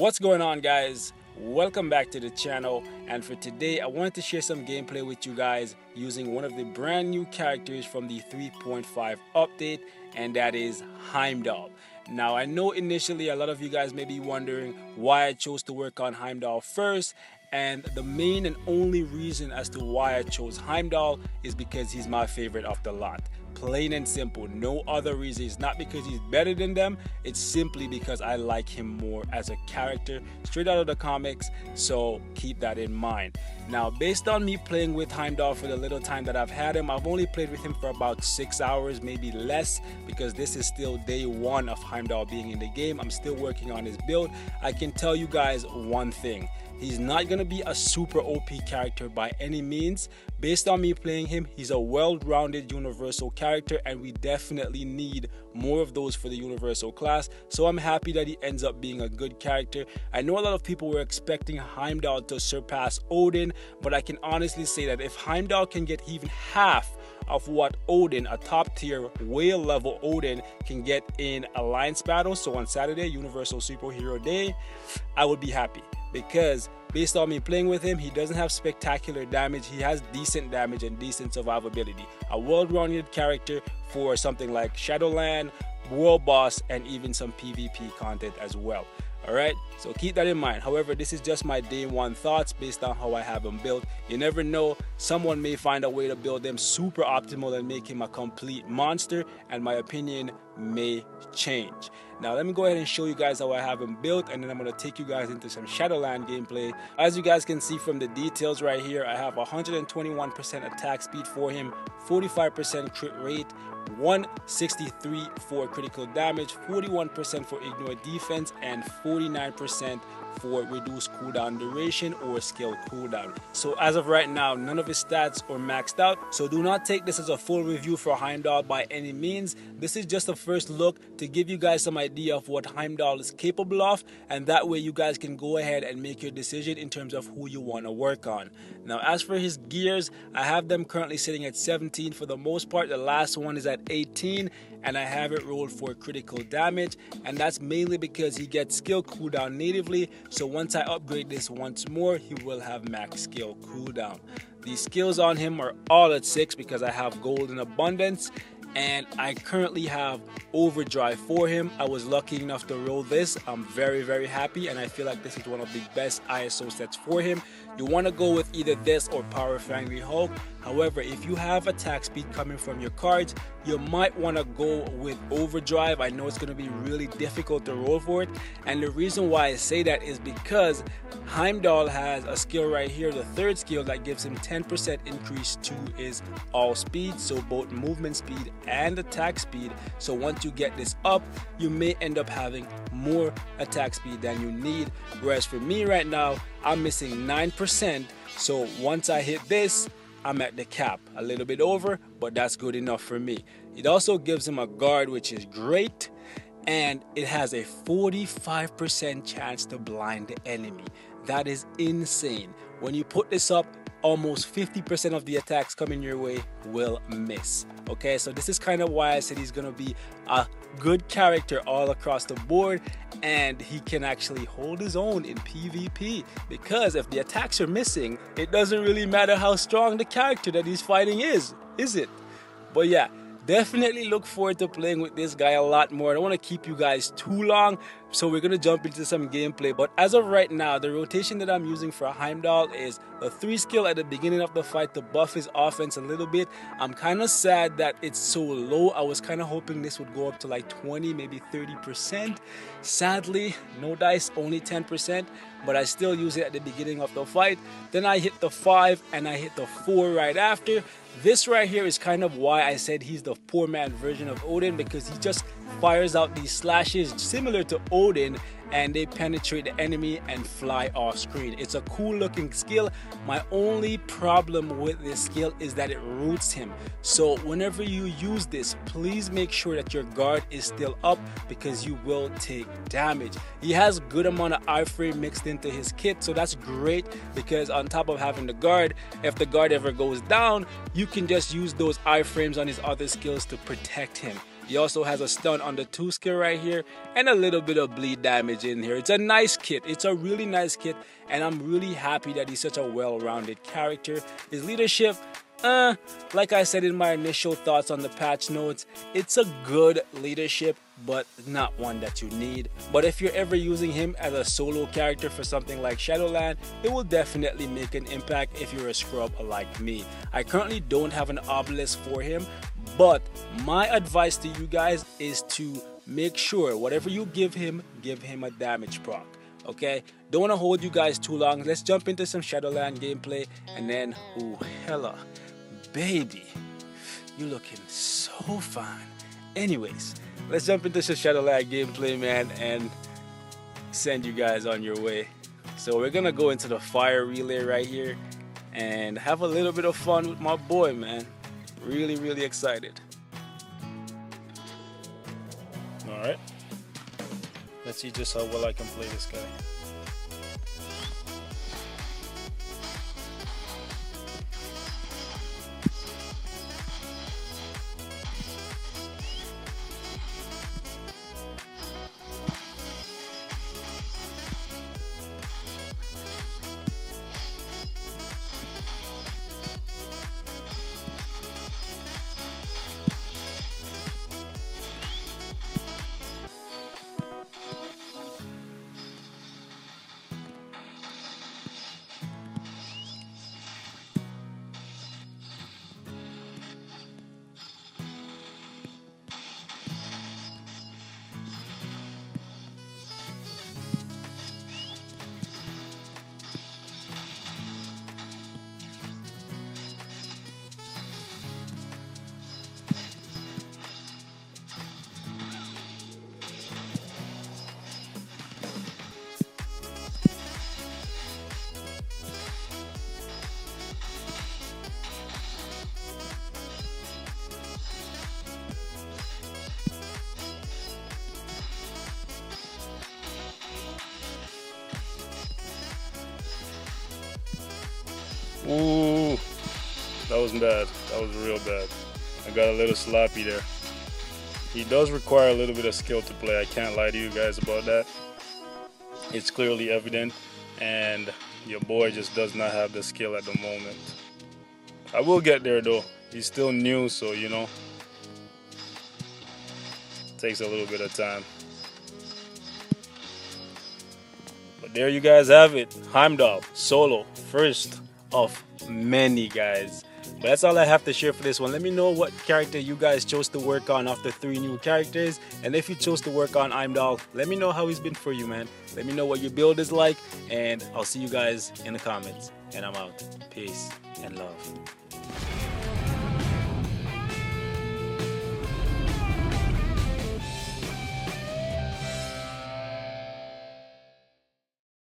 What's going on, guys? Welcome back to the channel, and for today I wanted to share some gameplay with you guys using one of the brand new characters from the 3.5 update, and that is Heimdall. Now, I know initially a lot of you guys may be wondering why I chose to work on Heimdall first, and the main and only reason as to why I chose Heimdall is because he's my favorite of the lot. Plain and simple, no other reason. It's not because he's better than them, it's simply because I like him more as a character straight out of the comics, so keep that in mind. Now, based on me playing with Heimdall for the little time that I've had him, I've only played with him for about 6 hours, maybe less, because this is still day one of Heimdall being in the game. I'm still working on his build. I can tell you guys one thing: he's not going to be a super OP character by any means. Based on me playing him, he's a well-rounded universal character, and we definitely need more of those for the universal class. So I'm happy that he ends up being a good character. I know a lot of people were expecting Heimdall to surpass Odin, but I can honestly say that if Heimdall can get even half of what Odin, a top tier whale level Odin, can get in Alliance battle, so on Saturday, Universal Superhero Day, I would be happy. Because based on me playing with him, he doesn't have spectacular damage. He has decent damage and decent survivability. A well-rounded character for something like Shadowland, World Boss, and even some PvP content as well. Alright, so keep that in mind. However, this is just my day one thoughts based on how I have him built. You never know, someone may find a way to build them super optimal and make him a complete monster, and my opinion may change. Now let me go ahead and show you guys how I have him built, and then I'm going to take you guys into some Shadowland gameplay. As you guys can see from the details right here, I have 121% attack speed for him, 45% crit rate, 163 for critical damage, 41% for ignore defense, and 49% for reduced cooldown duration or skill cooldown. So as of right now, none of his stats are maxed out, so do not take this as a full review for Heimdall by any means. This is just a first look to give you guys some idea of what Heimdall is capable of, and that way you guys can go ahead and make your decision in terms of who you want to work on. Now, as for his gears, I have them currently sitting at 17 for the most part. The last one is at 18, and I have it rolled for critical damage, and that's mainly because he gets skill cooldown natively. So once I upgrade this once more, he will have max skill cooldown. The skills on him are all at 6 because I have gold in abundance, and I currently have overdrive for him. I was lucky enough to roll this. I'm very happy, and I feel like this is one of the best ISO sets for him. You want to go with either this or Power of Angry Hulk. However, if you have attack speed coming from your cards, you might want to go with overdrive. I know it's going to be really difficult to roll for it, and the reason why I say that is because Heimdall has a skill right here, the third skill, that gives him 10% increase to his all speed, so both movement speed and attack speed. So once you get this up, you may end up having more attack speed than you need, whereas for me right now, I'm missing 9%. So once I hit this, I'm at the cap, a little bit over, but that's good enough for me. It also gives him a guard, which is great, and it has a 45% chance to blind the enemy. That is insane. When you put this up, almost 50% of the attacks coming your way will miss. Okay, so this is kind of why I said he's gonna be a good character all across the board, and he can actually hold his own in PvP, because if the attacks are missing, it doesn't really matter how strong the character that he's fighting is it? But yeah, definitely look forward to playing with this guy a lot more. I don't want to keep you guys too long, so we're going to jump into some gameplay. But as of right now, the rotation that I'm using for Heimdall is the 3 skill at the beginning of the fight to buff his offense a little bit. I'm kind of sad that it's so low. I was kind of hoping this would go up to like 20, maybe 30%. Sadly, no dice, only 10%, but I still use it at the beginning of the fight. Then I hit the 5 and I hit the 4 right after. This right here is kind of why I said he's the poor man version of Odin, because he just fires out these slashes similar to Odin, and they penetrate the enemy and fly off screen. It's a cool looking skill. My only problem with this skill is that it roots him. So whenever you use this, please make sure that your guard is still up, because you will take damage. He has good amount of iframe mixed into his kit, so that's great, because on top of having the guard, if the guard ever goes down, you can just use those iframes on his other skills to protect him. He also has a stun on the 2 skill right here and a little bit of bleed damage in here. It's a nice kit. It's a really nice kit, and I'm really happy that he's such a well-rounded character. His leadership, like I said in my initial thoughts on the patch notes, it's a good leadership, but not one that you need. But if you're ever using him as a solo character for something like Shadowland, it will definitely make an impact if you're a scrub like me. I currently don't have an obelisk for him, but my advice to you guys is to make sure whatever you give him a damage proc. Okay, don't want to hold you guys too long. Let's jump into some Shadowland gameplay, and then, ooh, hella baby, you looking so fine. Anyways, let's jump into some Shadowland gameplay, man, and send you guys on your way. So we're gonna go into the fire relay right here and have a little bit of fun with my boy, man. Really excited. All right, let's see just how well I can play this guy. Ooh, that was bad. That was real bad. I got a little sloppy there. He does require a little bit of skill to play. I can't lie to you guys about that. It's clearly evident, and your boy just does not have the skill at the moment. I will get there though. He's still new, so you know, takes a little bit of time. But there you guys have it. Heimdall solo, first of many, guys. But that's all I have to share for this one. Let me know what character you guys chose to work on after 3 new characters, and if you chose to work on Heimdall, let me know how he's been for you, man. Let me know what your build is like, and I'll see you guys in the comments. And I'm out. Peace and love.